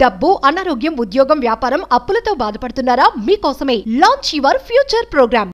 డబ్బు, అనారోగ్యం, ఉద్యోగం, వ్యాపారం, అప్పులతో బాధపడుతున్నారా? మీకోసమే launch your future program.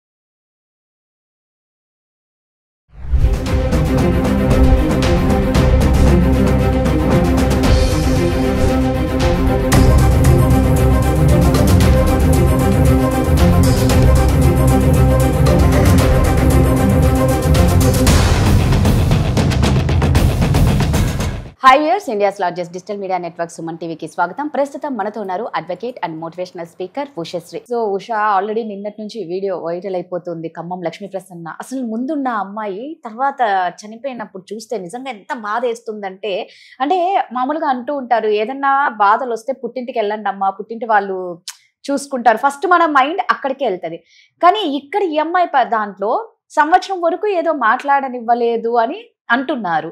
Hi viewers, India's largest digital media network Suman TV ki స్వాగతం. ప్రస్తుతం మనతో ఉన్నారు advocate and motivational speaker Ushasri. So Usha already నిన్నటి నుంచి వీడియో వైరల్ అయిపోతుంది. ఖమ్మం లక్ష్మీ ప్రసన్న అసలు ముందున్న అమ్మాయి తర్వాత చనిపోయినప్పుడు చూస్తే నిజంగా ఎంత బాధ వేస్తుందంటే, అంటే మామూలుగా అంటూ ఉంటారు ఏదన్నా బాధలు వస్తే పుట్టింటికి వెళ్ళండి అమ్మా, పుట్టింటి వాళ్ళు చూసుకుంటారు, ఫస్ట్ మన మైండ్ అక్కడికే వెళ్తుంది. కానీ ఇక్కడ ఈ అమ్మాయి దాంట్లో సంవత్సరం వరకు ఏదో మాట్లాడనివ్వలేదు అని అంటున్నారు.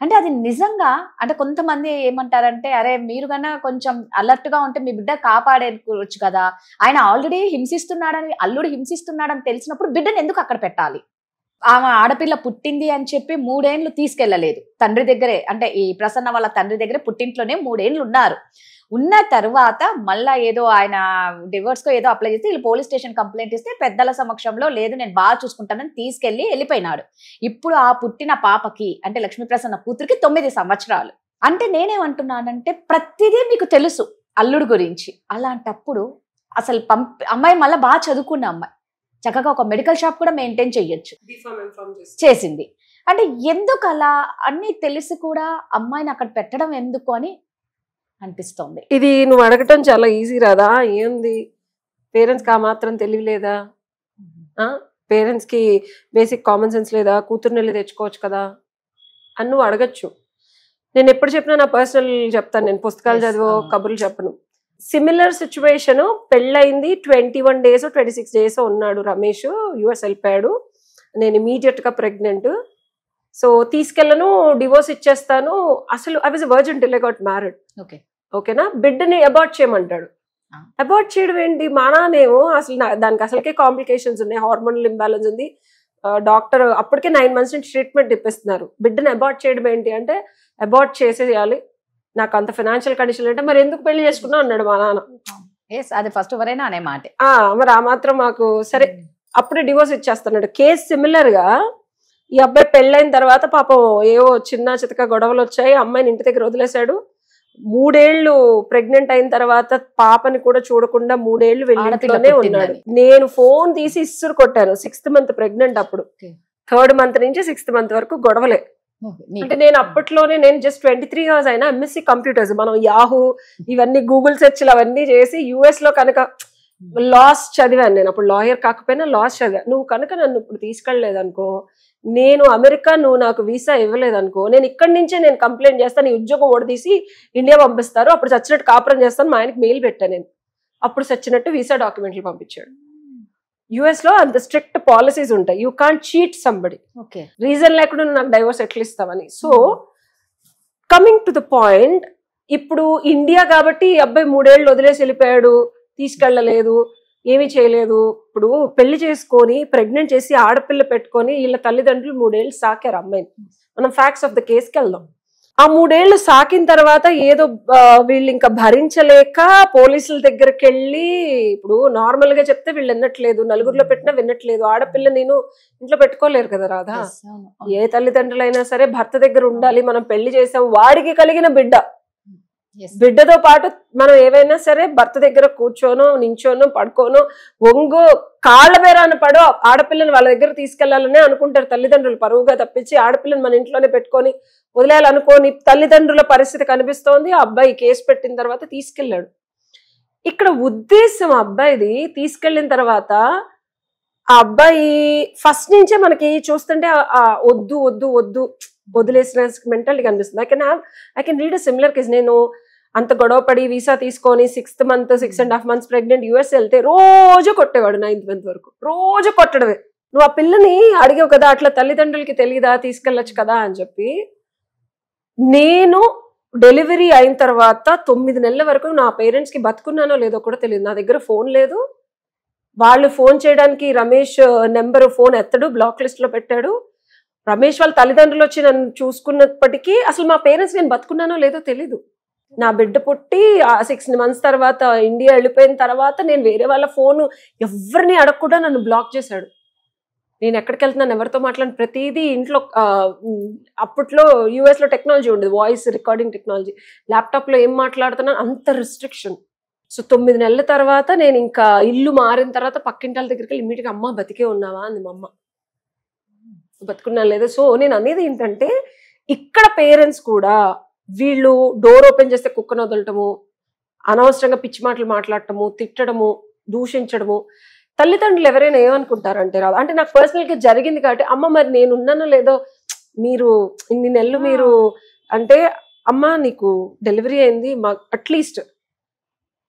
అంటే అది నిజంగా అంటే కొంతమంది ఏమంటారంటే, అరే మీరు కన్నా కొంచెం అలర్ట్ గా ఉంటే మీ బిడ్డ కాపాడేయచ్చు కదా, ఆయన ఆల్రెడీ హింసిస్తున్నాడని, అల్లుడు హింసిస్తున్నాడని తెలిసినప్పుడు బిడ్డను ఎందుకు అక్కడ పెట్టాలి? ఆమె ఆడపిల్ల పుట్టింది అని చెప్పి 3 ఏళ్ళు తీసుకెళ్లలేదు తండ్రి దగ్గరే, అంటే ఈ ప్రసన్న వాళ్ళ తండ్రి దగ్గరే పుట్టింట్లోనే 3 ఏళ్ళు ఉన్నారు. ఉన్న తర్వాత మళ్ళా ఏదో ఆయన డివోర్స్ కో ఏదో అప్లై చేస్తే వీళ్ళు పోలీస్ స్టేషన్ కంప్లైంట్ ఇస్తే పెద్దల సమక్షంలో లేదు నేను బాగా చూసుకుంటానని తీసుకెళ్లి వెళ్ళిపోయినాడు. ఇప్పుడు ఆ పుట్టిన పాపకి అంటే లక్ష్మీ ప్రసన్న కూతురికి 9 సంవత్సరాలు. అంటే నేనేమంటున్నానంటే ప్రతిదీ మీకు తెలుసు అల్లుడు గురించి. అలాంటప్పుడు అసలు అమ్మాయి మళ్ళీ బాగా చదువుకున్న అమ్మాయి, చక్కగా ఒక మెడికల్ షాప్ కూడా మెయింటైన్ చెయ్యొచ్చు, చేసింది. అంటే ఎందుకు అలా అన్ని తెలిసి కూడా అమ్మాయిని అక్కడ పెట్టడం ఎందుకు అని అనిపిస్తుంది. ఇది నువ్వు అడగటం చాలా ఈజీ రాదా? ఏంది పేరెంట్స్ కి ఆ మాత్రం తెలియలేదా? పేరెంట్స్ కి బేసిక్ కామన్ సెన్స్ లేదా? కూతుర్ని వెళ్ళి తెచ్చుకోవచ్చు కదా అని నువ్వు అడగచ్చు. నేను ఎప్పుడు చెప్పినా నా పర్సనల్ చెప్తాను, నేను పుస్తకాలు చదివో కబుర్లు చెప్పను. సిమిలర్ సిచ్యువేషన్, పెళ్ళయింది 21 days 26 days ఉన్నాడు రమేష్, యుఎస్ వెళ్ళిపోయాడు. నేను ఇమీడియట్ గా ప్రెగ్నెంట్. సో తీసుకెళ్ళను, డివోర్స్ ఇచ్చేస్తాను. అసలు I was virgin till I got married. ఓకేనా? బిడ్డని అబార్ట్ చేయమంటాడు. అబార్ట్ చేయడం ఏంటి? మా నానేమో అసలు దానికి అసలుకే కాంప్లికేషన్స్ ఉన్నాయి, హార్మోనల్ ఇంబ్యాలెన్స్ ఉంది. డాక్టర్ అప్పటికే 9 months నుంచి ట్రీట్మెంట్ ఇప్పిస్తున్నారు. బిడ్డని అబార్ట్ చేయడం ఏంటి అంటే, అబార్ట్ చేసేయాలి, నాకు అంత ఫైనాన్షియల్ కండిషన్ అంటే మరి ఎందుకు పెళ్లి చేసుకున్నా అన్నాడు మా నాన్న. అది ఫస్ట్ ఎవరైనా అనే మాట. మరి ఆ మాత్రం మాకు సరే, అప్పుడే డివోర్స్ ఇచ్చేస్తున్నాడు. కేసు సిమిలర్ గా ఈ అబ్బాయి పెళ్ళైన తర్వాత పాపం ఏవో చిన్న చితక గొడవలు వచ్చాయి, అమ్మాయిని ఇంటి దగ్గర వదిలేశాడు. 3 ఏళ్ళు ప్రెగ్నెంట్ అయిన తర్వాత పాపని కూడా చూడకుండా 3 ఏళ్ళు వెళ్ళిలోనే ఉన్నాడు. నేను ఫోన్ తీసి ఇసురు కొట్టాను. 6th month ప్రెగ్నెంట్ అప్పుడు. 3rd month నుంచి 6th month వరకు గొడవలే. అంటే నేను అప్పట్లోనే నేను జస్ట్ 23 years అయినా ఎంఎస్సి కంప్యూటర్స్, మనం యాహూ ఇవన్నీ గూగుల్ సెర్చ్లు అవన్నీ చేసి యుఎస్ లో కనుక లాస్ చదివాను. నేను అప్పుడు లాయర్ కాకపోయినా లాస్ చదివా. నువ్వు కనుక నన్ను ఇప్పుడు తీసుకెళ్లలేదనుకో, నేను అమెరికా, నువ్వు నాకు వీసా ఇవ్వలేదనుకో, నేను ఇక్కడి నుంచే నేను కంప్లైంట్ చేస్తాను, నీ ఉద్యోగం ఓడదీసి ఇండియా పంపిస్తారు, అప్పుడు చచ్చినట్టు కాపురం చేస్తాను. మా ఆయనకి మెయిల్ పెట్టాను నేను. అప్పుడు చచ్చినట్టు వీసా డాక్యుమెంట్లు పంపించాడు. యుఎస్ లో అంత స్ట్రిక్ట్ పాలసీస్ ఉంటాయి. You can't cheat somebody, reason లేకుండా నాకు డైవోర్స్ ఎట్లా ఇస్తావని. So coming to the point, ఇప్పుడు ఇండియా కాబట్టి ఈ అబ్బాయి 3 ఏళ్ళు వదిలేసి వెళ్ళిపోయాడు, తీసుకెళ్లలేదు, ఏమీ చేయలేదు. ఇప్పుడు పెళ్లి చేసుకొని ప్రెగ్నెంట్ చేసి ఆడపిల్ల పెట్టుకొని వీళ్ళ తల్లిదండ్రులు 3 ఏళ్ళు సాకారు అమ్మాయిని. మనం ఫ్యాక్ట్స్ ఆఫ్ ద కేసుకి వెళ్దాం. ఆ 3 ఏళ్ళు సాకిన తర్వాత ఏదో వీళ్ళు ఇంకా భరించలేక పోలీసుల దగ్గరికి వెళ్ళి, ఇప్పుడు నార్మల్ గా చెప్తే వీళ్ళు వినట్లేదు, నలుగురిలో పెట్టినా వినట్లేదు. ఆడపిల్ల నేను ఇంట్లో పెట్టుకోలేరు కదా రాధా. ఏ తల్లిదండ్రులైనా సరే భర్త దగ్గర ఉండాలి. మనం పెళ్లి చేసాం, వాడికి కలిగిన బిడ్డతో పాటు మనం ఏవైనా సరే భర్త దగ్గర కూర్చోనో, నించోనో, పడుకోనో, ఒంగో, కాళ్ళ బేరాన పడో ఆడపిల్లని వాళ్ళ దగ్గర తీసుకెళ్లాలనే అనుకుంటారు తల్లిదండ్రులు. పరువుగా తప్పించి ఆడపిల్లని మన ఇంట్లోనే పెట్టుకొని వదిలేయాలనుకోని తల్లిదండ్రుల పరిస్థితి కనిపిస్తోంది. ఆ అబ్బాయి కేసు పెట్టిన తర్వాత తీసుకెళ్లాడు. ఇక్కడ ఉద్దేశం అబ్బాయిది, తీసుకెళ్లిన తర్వాత ఆ అబ్బాయి ఫస్ట్ నుంచే మనకి చూస్తుంటే వద్దు వద్దు వద్దు వదిలేసిన మెంటాలిటీ కనిపిస్తుంది. I can read a similar case. నేను అంత గొడవపడి వీసా తీసుకొని 6th month 6.5 months pregnant US వెళ్తే రోజు కొట్టేవాడు. 9th month వరకు రోజు కొట్టడమే. నువ్వు ఆ పిల్లని అడిగావు కదా, అట్లా తల్లిదండ్రులకి తెలియదా, తీసుకెళ్లొచ్చు కదా అని చెప్పి. నేను డెలివరీ అయిన తర్వాత 9 నెలల వరకు నా పేరెంట్స్ కి బతుకున్నానో లేదో కూడా తెలియదు. నా దగ్గర ఫోన్ లేదు. వాళ్ళు ఫోన్ చేయడానికి రమేష్ నెంబర్ ఫోన్ ఎత్తడు, బ్లాక్ లిస్ట్ లో పెట్టాడు. రమేష్ వాళ్ళ తల్లిదండ్రులు వచ్చి నన్ను చూసుకున్నప్పటికీ అసలు మా పేరెంట్స్ నేను బతుకున్నానో లేదో తెలీదు. నా బిడ్డ పుట్టి 6 months తర్వాత ఇండియా వెళ్ళిపోయిన తర్వాత నేను వేరే వాళ్ళ ఫోన్ ఎవరిని అడగకుండా నన్ను బ్లాక్ చేశాడు. నేను ఎక్కడికి వెళ్తున్నాను, ఎవరితో మాట్లాడిన ప్రతిదీ ఇంట్లో. అప్పట్లో యూఎస్ లో టెక్నాలజీ ఉండేది, వాయిస్ రికార్డింగ్ టెక్నాలజీ. ల్యాప్టాప్ లో ఏం మాట్లాడుతున్నాను అంత రిస్ట్రిక్షన్. సో 9 నెలల తర్వాత నేను ఇంకా ఇల్లు మారిన తర్వాత పక్కింటి వాళ్ళ దగ్గరికి వెళ్ళి ఇమ్మీడియట్గా అమ్మ బతికే ఉన్నావా అంది మా అమ్మ. బతుకున్నా లేదా. సో నేను అనేది ఏంటంటే ఇక్కడ పేరెంట్స్ కూడా వీళ్ళు డోర్ ఓపెన్ చేస్తే కుక్కను వదలటము, అనవసరంగా పిచ్చి మాటలు మాట్లాడటము, తిట్టడము, దూషించడము. తల్లిదండ్రులు ఎవరైనా ఏమనుకుంటారంటే రాదు అంటే నాకు పర్సనల్ గా జరిగింది కాబట్టి అమ్మ మరి నేను ఉన్నానో లేదో, మీరు ఇన్ని నెలలు మీరు అంటే అమ్మ నీకు డెలివరీ అయింది, అట్లీస్ట్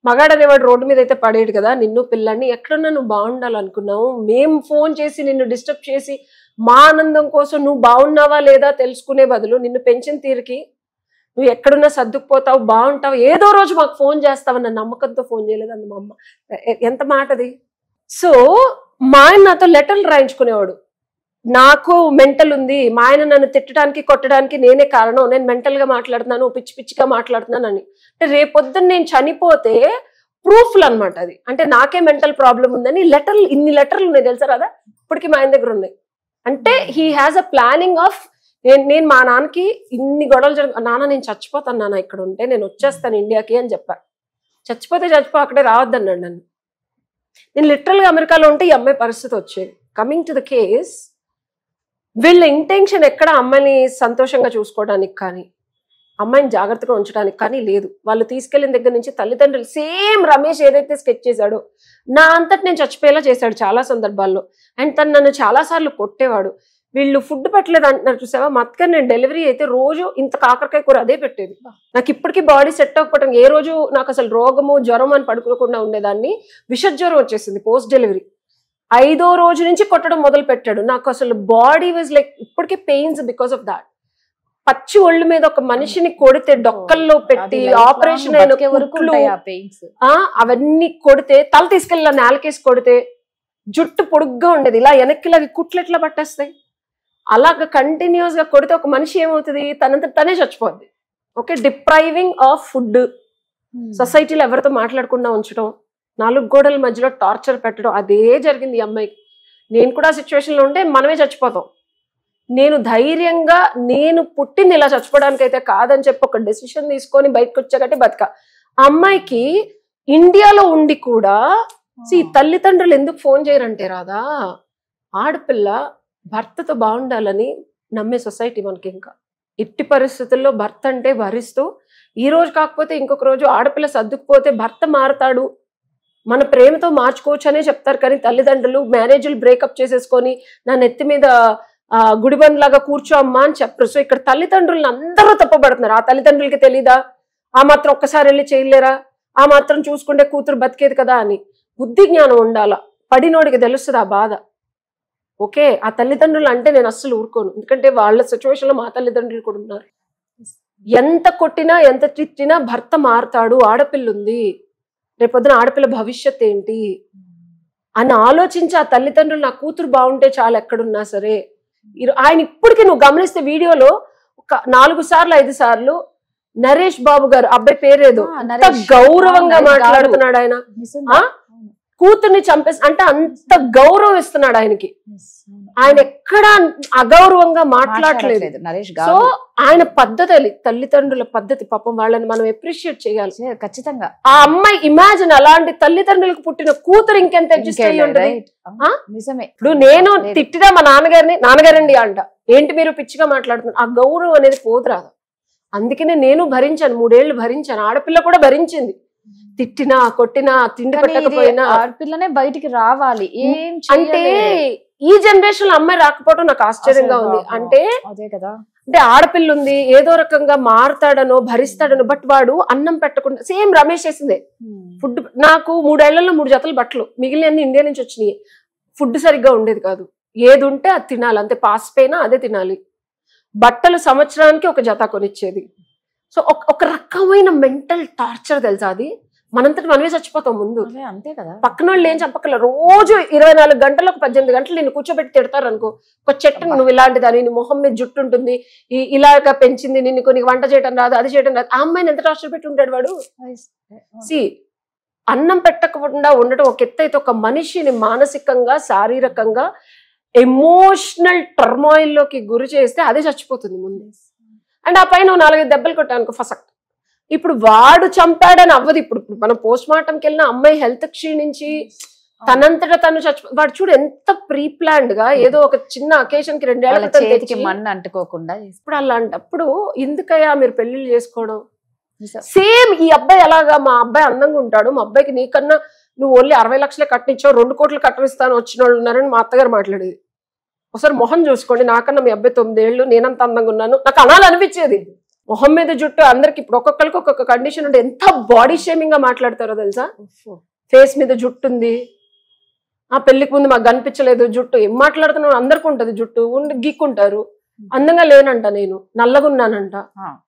మగాడు అనేవాడు రోడ్డు మీద అయితే పడేడు కదా, నిన్ను పిల్లాన్ని ఎక్కడున్నా నువ్వు బాగుండాలనుకున్నావు, మేము ఫోన్ చేసి నిన్ను డిస్టర్బ్ చేసి మా ఆనందం కోసం నువ్వు బాగున్నావా లేదా తెలుసుకునే బదులు నిన్ను పెంచిన తీరుకి నువ్వు ఎక్కడున్నా సర్దుకుపోతావు, బాగుంటావు, ఏదో రోజు మాకు ఫోన్ చేస్తావన్న నమ్మకంతో ఫోన్ చేయలేదు అంది మా అమ్మ. ఎంత మాటది. సో మా ఆయన నాతో లెటర్లు రాయించుకునేవాడు, నాకు మెంటల్ ఉంది, మా ఆయన నన్ను తిట్టడానికి కొట్టడానికి నేనే కారణం, నేను మెంటల్ గా మాట్లాడుతున్నాను, పిచ్చి పిచ్చిగా మాట్లాడుతున్నాను అని. అంటే రేపొద్దున నేను చనిపోతే ప్రూఫ్లు అనమాట అది. అంటే నాకే మెంటల్ ప్రాబ్లం ఉందని లెటర్లు, ఇన్ని లెటర్లు ఉన్నాయి తెలుసా రాదా, ఇప్పటికీ మా ఆయన దగ్గర ఉన్నాయి. అంటే he has a planning of నేను మా నాన్నకి ఇన్ని గొడవలు నాన్న నేను చచ్చిపోతాను నాన్న ఇక్కడ ఉంటే, నేను వచ్చేస్తాను ఇండియాకి అని చెప్పాను. చచ్చిపోతే చచ్చిపో, అక్కడే రావద్దన్నాడు నన్ను. నేను లిటరల్గా అమెరికాలో ఉంటే ఈ అమ్మాయి పరిస్థితి వచ్చేది. కమింగ్ టు ద కేస్, వీళ్ళ ఇంటెన్షన్ ఎక్కడ అమ్మాయిని సంతోషంగా చూసుకోవడానికి కానీ అమ్మాయిని జాగ్రత్తగా ఉంచడానికి కానీ లేదు. వాళ్ళు తీసుకెళ్లిన దగ్గర నుంచి తల్లిదండ్రులు సేమ్ రమేష్ ఏదైతే స్కెచ్ చేశాడో నా అంతటి నేను చచ్చిపోయేలా చేశాడు చాలా సందర్భాల్లో. అండ్ తను నన్ను చాలా సార్లు కొట్టేవాడు. వీళ్ళు ఫుడ్ పెట్టలేదు అంటున్నారు చూసావా, మా అత్తగారు నేను డెలివరీ అయితే రోజు ఇంత కాకరకాయ కూర అదే పెట్టేది. నాకు ఇప్పటికీ బాడీ సెట్ అవ్వకపోవడం, ఏ రోజు నాకు అసలు రోగము జ్వరం అని పడుకోకుండా ఉండేదాన్ని, విష జ్వరం వచ్చేసింది పోస్ట్ డెలివరీ. 5వ రోజు నుంచి కొట్టడం మొదలు పెట్టాడు. నాకు అసలు బాడీ వాజ్ లైక్ ఇప్పటికీ పెయిన్స్ బికాస్ ఆఫ్ దాట్. పచ్చి ఒళ్ళు మీద ఒక మనిషిని కొడితే డొక్కల్లో పెట్టి ఆపరేషన్ అయిన కుట్లు అవన్నీ కొడితే, తల తీసుకెళ్ళి నేలకేసి కొడితే జుట్టు పొడుగ్గా ఉండేది, ఇలా వెనక్కిలాగి కుట్లు ఎట్లా పట్టేస్తాయి, అలాగ కంటిన్యూస్ గా కొడితే ఒక మనిషి ఏమవుతుంది, తనంత తనే చచ్చిపోద్ది. ఓకే, డిప్రైవింగ్ ఆఫ్ ఫుడ్, సొసైటీలో ఎవరితో మాట్లాడకుండా ఉంచడం, 4 గోడల మధ్యలో టార్చర్ పెట్టడం, అదే జరిగింది ఈ అమ్మాయికి. నేను కూడా సిచ్యువేషన్ లో ఉంటే మనమే చచ్చిపోతాం. నేను ధైర్యంగా నేను పుట్టింది ఇలా చచ్చిపోవడానికి అయితే కాదని చెప్పి ఒక డెసిషన్ తీసుకొని బయటకు వచ్చాకట్టి బతక. ఆ అమ్మాయికి ఇండియాలో ఉండి కూడా తల్లిదండ్రులు ఎందుకు ఫోన్ చేయరంటే రాదా, ఆడపిల్ల భర్తతో బాగుండాలని నమ్మే సొసైటీ మనకి. ఇంకా ఎట్టి పరిస్థితుల్లో భర్త అంటే భరిస్తూ, ఈ రోజు కాకపోతే ఇంకొక రోజు ఆడపిల్ల సర్దుకుపోతే భర్త మారతాడు, మన ప్రేమతో మార్చుకోవచ్చు అనే చెప్తారు. కానీ తల్లిదండ్రులు మ్యారేజ్లు బ్రేకప్ చేసేసుకొని నా నెత్తి మీద గుడిబండ్లాగా కూర్చో అమ్మా అని చెప్పరు. సో ఇక్కడ తల్లిదండ్రులను అందరూ తప్పబడుతున్నారు. ఆ తల్లిదండ్రులకి తెలీదా, ఆ మాత్రం ఒక్కసారి వెళ్ళి చేయలేరా, ఆ మాత్రం చూసుకుంటే కూతురు బతికేది కదా అని. బుద్ధి జ్ఞానం ఉండాలా, పడినోడికి తెలుస్తుంది ఆ బాధ. ఓకే, ఆ తల్లిదండ్రులు అంటే నేను అస్సలు ఊరుకోను, ఎందుకంటే వాళ్ళ సిచ్యువేషన్ లో మా తల్లిదండ్రులు కూడా ఉన్నారు. ఎంత కొట్టినా ఎంత తిట్టినా భర్త మారుతాడు, ఆడపిల్ల ఉంది, రేపొద్దున ఆడపిల్ల భవిష్యత్ ఏంటి అని ఆలోచించి ఆ తల్లిదండ్రులు నా కూతురు బాగుంటే చాలు ఎక్కడున్నా సరే. ఆయన ఇప్పటికీ నువ్వు గమనిస్తే వీడియోలో ఒక 4 సార్లు 5 సార్లు నరేష్ బాబు గారు, అబ్బాయి పేరేదో, గౌరవంగా మాట్లాడుతున్నాడు ఆయన. కూతుర్ని చంపేసి అంటే అంత గౌరవం ఇస్తున్నాడు ఆయనకి. ఆయన ఎక్కడ అగౌరవంగా మాట్లాడలేదు. సో ఆయన పద్ధతి, తల్లిదండ్రుల పద్ధతి, పాపం వాళ్ళని మనం అప్రిషియేట్ చేయాలి ఖచ్చితంగా. ఆ అమ్మాయి ఇమాజిన్ అలాంటి తల్లిదండ్రులకు పుట్టిన కూతురు ఇంకెంత అడ్జస్ట్ అయ్యి ఉంటుంది. నిజమే. ఇప్పుడు నేను తిట్టినా మా నాన్నగారండి అంట, ఏంటి మీరు పిచ్చిగా మాట్లాడుతున్నారు, ఆ గౌరవం అనేది పోదురాదు. అందుకనే నేను భరించాను, 3 ఏళ్ళు భరించాను, ఆడపిల్ల కూడా భరించింది. తిట్టినా కొట్టినా తిండి పెట్టకపోయినా ఆడపిల్లనే బయటికి రావాలి. ఏం అంటే ఈ జనరేషన్ లో అమ్మాయి రాకపోవడం నాకు ఆశ్చర్యంగా ఉంది. అంటే అదే కదా, అంటే ఆడపిల్ల ఉంది ఏదో రకంగా మారుతాడనో భరిస్తాడనో, బట్ వాడు అన్నం పెట్టకుండా సేమ్ రమేష్ చేసిందే. ఫుడ్ నాకు 3 ఏళ్లలో 3 జతలు బట్టలు, మిగిలిన ఇండియా నుంచి వచ్చినాయి. ఫుడ్ సరిగ్గా ఉండేది కాదు, ఏది ఉంటే అది తినాలి, అంతే, పాసిపోయినా అదే తినాలి. బట్టలు సంవత్సరానికి 1 జత కొనిచ్చేది. సో ఒక రకమైన మెంటల్ టార్చర్ తెలుసా అది. మనంతటి మనమే చచ్చిపోతాం ముందు. అంతే కదా, పక్కన వాళ్ళు ఏం చెప్పక్కల. రోజు 24 గంటలకు 18 గంటలు నేను కూర్చోబెట్టి తిడతారు అనుకో. ఒక చెట్టు నువ్వు ఇలాంటిదని, నీ మొహం మీద జుట్టు ఉంటుంది, ఇలాగా పెంచింది నిన్ను, కొన్ని వంట చేయడం రాదు, అది చేయడం రాదు. ఆ అమ్మాయిని ఎంత టార్చర్ పెట్టి ఉంటాడు వాడు. అన్నం పెట్టకుండా ఉండటం ఒక ఎత్తు అయితే, ఒక మనిషిని మానసికంగా శారీరకంగా ఎమోషనల్ టర్మాయిల్ లోకి గురి చేస్తే అదే చచ్చిపోతుంది ముందు. అండ్ ఆ పైన 4-5 దెబ్బలు కొట్టాను ఫసక్. ఇప్పుడు వాడు చంపాడని అవ్వదు. ఇప్పుడు మనం పోస్ట్ మార్టంకి వెళ్ళిన అమ్మాయి హెల్త్ క్షీణించి తనంతటా తను వాడు చూడు ఎంత ప్రీ ప్లాన్డ్ గా ఏదో ఒక చిన్న అకేషన్ కి 2 ఏళ్ల క్రితం మన్ను అంటుకోకుండా. ఇప్పుడు అలాంటప్పుడు ఎందుకయ్యా మీరు పెళ్లిళ్ళు చేసుకోవడం? సేమ్ ఈ అబ్బాయి ఎలాగా, మా అబ్బాయి అందంగా ఉంటాడు, మా అబ్బాయికి నీకన్నా నువ్వు ఓన్లీ 60 లక్షలే కట్టించావు, 2 కోట్లు కట్టనిస్తాను వచ్చిన వాళ్ళు ఉన్నారని మా అత్తగారు మాట్లాడేది. ఒకసారి మొహం చూసుకోండి, నాకన్నా మీ అబ్బాయి 9 ఏళ్ళు, నేనంత అందంగా ఉన్నాను. నాకు అనాలనిపించేది. మొహం మీద జుట్టు అందరికి ఇప్పుడు ఒక్కొక్కరికి ఒక్కొక్క కండిషన్ ఉంటే ఎంత బాడీ షేమింగ్ గా మాట్లాడతారో తెలుసా. ఫేస్ మీద జుట్టు ఉంది, ఆ పెళ్లికి ముందు మాకు కనిపించలేదు జుట్టు, ఏం మాట్లాడుతున్నావు, అందరికి ఉంటది జుట్టు, ఉండి గీక్కుంటారు. అందంగా లేనంట, నేను నల్లగా ఉన్నానంట,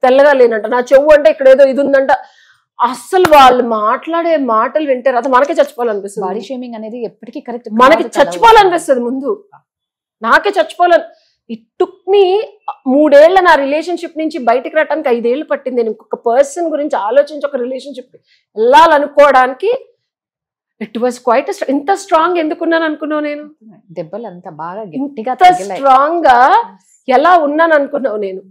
తెల్లగా లేనంట, నా చెవు అంటే ఇక్కడ ఏదో ఇది ఉందంట. అసలు వాళ్ళు మాట్లాడే మాటలు వింటారు, అది మనకే చచ్చిపోవాలనిపిస్తుంది. బాడీ షేమింగ్ అనేది ఎప్పటికీ కరెక్ట్, మనకి చచ్చిపోవాలనిపిస్తుంది ముందు. నాకే చచ్చిపోవాలని. ఇట్ టుక్ మీ 3 ఏళ్ల నా రిలేషన్షిప్ నుంచి బయటకు రావడానికి 5 ఏళ్ళు పట్టింది. నేను ఇంకొక పర్సన్ గురించి ఆలోచించి ఒక రిలేషన్షిప్ వెళ్ళాలనుకోవడానికి. It was quite. ఇంత స్ట్రాంగ్ ఎందుకున్నాను అనుకున్నావు నేను? దెబ్బలు అంత బాగా గట్టిగా స్ట్రాంగ్ గా ఎలా ఉన్నాను అనుకున్నావు నేను?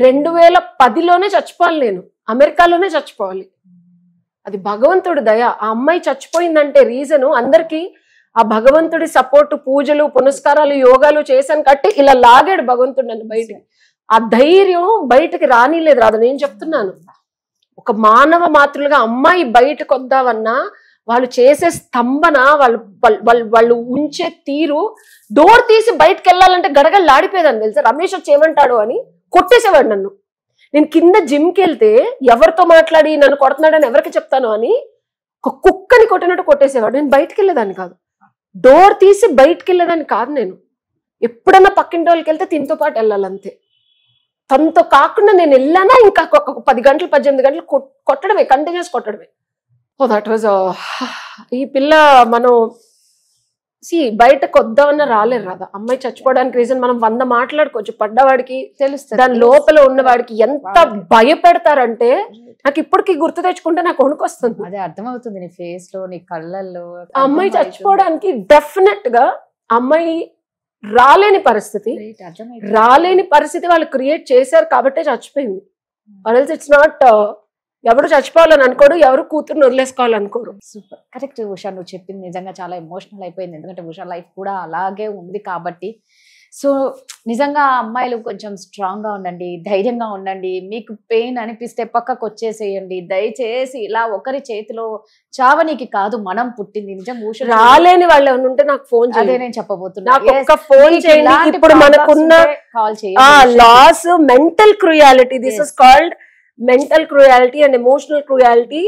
2010లోనే చచ్చిపోవాలి, నేను అమెరికాలోనే చచ్చిపోవాలి. అది భగవంతుడి దయ. ఆ అమ్మాయి చచ్చిపోయిందంటే రీజను అందరికి ఆ భగవంతుడి సపోర్టు, పూజలు, పునస్కారాలు, యోగాలు చేశాను కట్టి ఇలా లాగాడు భగవంతుడు నన్ను బయటికి. ఆ ధైర్యం బయటకి రానిలేదు, రాదు. నేను చెప్తున్నాను, ఒక మానవ మాతృలుగా అమ్మాయి బయటకు వద్దామన్నా వాళ్ళు చేసే స్తంభన, వాళ్ళు ఉంచే తీరు, డోర్ తీసి బయటకు వెళ్ళాలంటే గడగలు ఆడిపోయేదాన్ని తెలుసా. రమేష్ వచ్చి ఏమంటాడు అని కొట్టేసేవాడు నన్ను. నేను కింద జిమ్కి వెళ్తే ఎవరితో మాట్లాడి నన్ను కొడుతున్నాడని ఎవరికి చెప్తాను అని ఒక కుక్కని కొట్టినట్టు కొట్టేసేవాడు. నేను బయటకు వెళ్ళేదాన్ని కాదు, డోర్ తీసి బయటకు వెళ్ళేదాన్ని కాదు. నేను ఎప్పుడన్నా పక్కింటి వాళ్ళకి వెళ్తే తినతో పాటు వెళ్ళాలంతే. తనతో కాకుండా నేను వెళ్ళానా ఇంకా ఒక 10 గంటలు 18 గంటలు కొట్టడమే, కంటిన్యూస్ కొట్టడమే. Oh that was. ఈ పిల్ల మనం బయటకు వద్దామన్నా రాలేరు రాదా. అమ్మాయి చచ్చిపోవడానికి రీజన్ మనం 100 మాట్లాడుకోవచ్చు, పడ్డవాడికి తెలుస్తుంది, దాని లోపల ఉన్నవాడికి ఎంత భయపెడతారంటే నాకు ఇప్పటికి గుర్తు తెచ్చుకుంటే నాకు వణుకొస్తుంది. అదే అర్థమవుతుంది నీ ఫేస్ లో, నీ కళ్ళల్లో. అమ్మాయి చచ్చిపోవడానికి డెఫినెట్ గా అమ్మాయి రాలేని పరిస్థితి వాళ్ళు క్రియేట్ చేశారు కాబట్టే చచ్చిపోయింది. ఇట్స్ నాట్ ఎవరు చచ్చిపోవాలని అనుకోడు, ఎవరు కూతురుని వదిలేసుకోవాలనుకోరు. సూపర్, కరెక్ట్ ఉషా, నువ్వు చెప్పింది నిజంగా చాలా ఎమోషనల్ అయిపోయింది. ఎందుకంటే ఉషా లైఫ్ కూడా అలాగే ఉంది కాబట్టి. సో నిజంగా అమ్మాయిలు కొంచెం స్ట్రాంగ్ గా ఉండండి, ధైర్యంగా ఉండండి. మీకు పెయిన్ అనిపిస్తే పక్కకు వచ్చేసేయండి. దయచేసి ఇలా ఒకరి చేతిలో చావనికి కాదు మనం పుట్టింది. నిజంగా ఉషా రాలేని వాళ్ళు ఉంటే నాకు ఫోన్ చేయండి, అదే నేను చెప్పబోతున్నా. ఫోన్ చేయండి. ఇప్పుడు మనకున్న loss mental cruelty, this is called mental cruelty and emotional cruelty.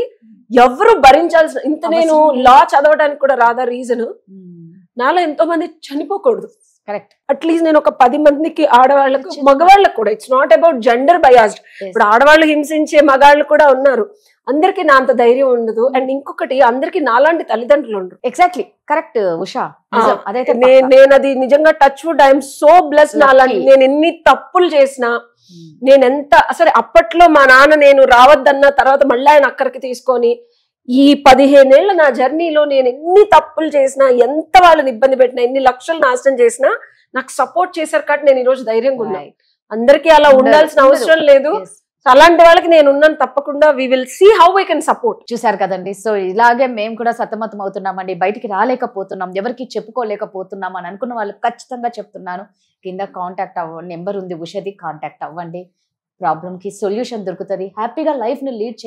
ఎవరు భరించాల్సిన, ఇంత నేను లా చదవడానికి కూడా రాదా రీజన్, నాలో ఎంతో మంది చనిపోకూడదు. కరెక్ట్. అట్లీస్ట్ నేను ఒక 10 మందికి, ఆడవాళ్ళకు మగవాళ్ళకు కూడా, it's not about gender biased. ఇప్పుడు ఆడవాళ్ళు హింసించే మగాళ్ళు కూడా ఉన్నారు. అందరికి నా అంత ధైర్యం ఉండదు. అండ్ ఇంకొకటి, అందరికి నాలాంటి తల్లిదండ్రులు ఉండరు. Exactly correct Usha. నేను అది నిజంగా touch wood, I'm so blessed. నాలాంటి నేను ఎన్ని తప్పులు చేసినా, నేనెంత అసలు అప్పట్లో మా నాన్న నేను రావద్దన్న తర్వాత మళ్ళీ ఆయన అక్కడికి తీసుకొని ఈ 15 ఏళ్ల నా జర్నీలో నేను ఎన్ని తప్పులు చేసినా, ఎంత వాళ్ళని ఇబ్బంది పెట్టినా, ఎన్ని లక్షలు నాశనం చేసినా నాకు సపోర్ట్ చేశారు కాబట్టి నేను ఈ రోజు ధైర్యంగా ఉన్నా. అందరికీ అలా ఉండాల్సిన అవసరం లేదు. అలాంటి వాళ్ళకి నేను ఉన్నాను తప్పకుండా. We will see how we can support. చూసారు కదండి. సో ఇలాగే మేము కూడా సతమతం అవుతున్నామండి, బయటికి రాలేకపోతున్నాం, ఎవరికి చెప్పుకోలేకపోతున్నాం అని అనుకున్న వాళ్ళు ఖచ్చితంగా చెప్తున్నాను, కింద కాంటాక్ట్ నెంబర్ ఉంది ఉషది, కాంటాక్ట్ అవ్వండి. ప్రాబ్లమ్ కి సొల్యూషన్ దొరుకుతుంది. హ్యాపీగా లైఫ్ ని లీడ్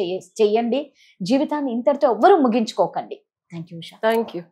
చెయ్యండి. జీవితాన్ని ఇంతటితో ఎవ్వరూ ముగించుకోకండి. Thank you Usha. Thank you.